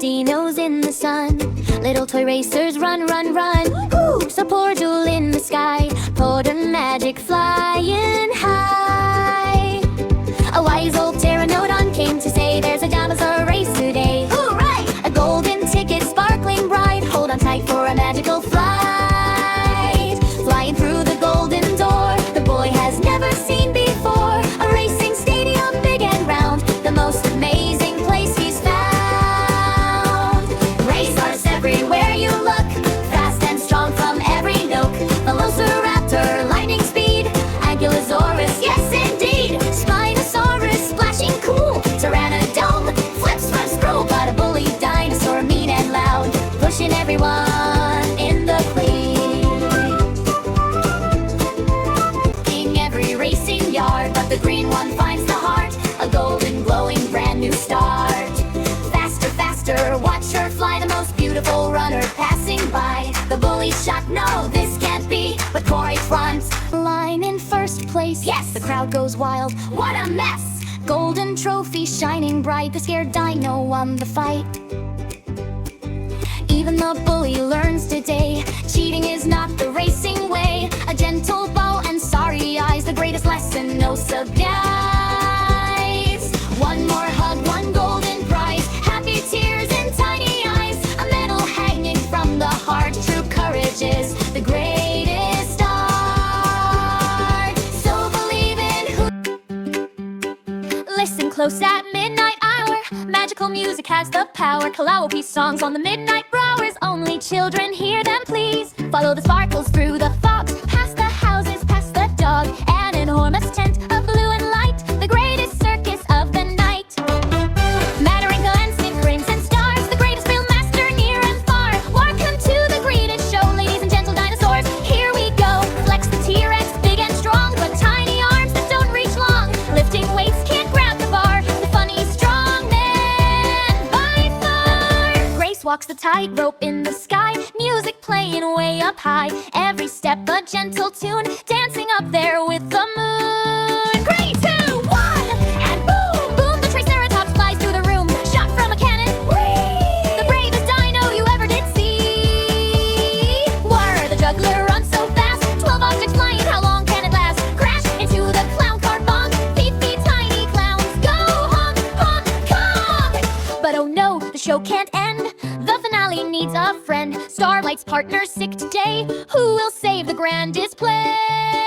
dinos in the sun. Little toy racers run, run, run. Woo! So poor jewel in the sky, poured a magic flying high. A wise old Pteranodon came to say there's a dinosaur race today. Hooray! A golden ticket sparkling bright, hold on tight for a magical flight. Flying through the golden door, the boy has never seen before. A racing stadium big and round, the most amazing place he's found. Racers everywhere you look, fast and strong from every nook. Velociraptor, lightning speed, Ankylosaurus, yes indeed. Spinosaurus, splashing cool, Pteranodon, flips from scroll. But a bully dinosaur, mean and loud, pushing everyone in the lead. In every racing yard, but the green one finds the heart, a golden glowing brand new start. Faster, faster, watch her fly, the most beautiful runner passing by. The bully's shocked, no, this can't be, but Corey fronts line in first place. Yes, the crowd goes wild, what a mess! Golden trophy shining bright, the scared dino won the fight. Even the bully learns today, cheating is not the racing way. A gentle bow and sorry eyes, the greatest lesson, no surprise. One more hug, one golden prize, happy tears in tiny eyes. A medal hanging from the heart, true courage is the greatest art. So believe in who. Listen close at midnight hour, magical music has the power. Calliope songs on the midnight browers, only children hear them please. Follow the sparkles through the fog, past the houses, past the dog. An enormous tent of blue and light, the greatest circus of the night. Mattering glancing rings and stars, the greatest film master near and far. Welcome to the greatest show, ladies and gentle dinosaurs, here we go. Flex the T-Rex, big and strong, but tiny arms that don't reach long. Lifting weights can't grab the bar, the funny strong man by far. Grace walks the tightrope in the sky, music playing way up high. Every step a gentle tune, dancing up there with the moon. 3, 2, 1, and boom! Boom, the Triceratops flies through the room, shot from a cannon. Whee! The bravest dino you ever did see. Whir, the juggler runs so fast, 12 objects flying, how long can it last? Crash into the clown car bonk, beep beep tiny clowns, go honk, honk, honk! But oh no, the show can't end, the finale needs a friend. Starlight's partner sick today, who will save the grand display?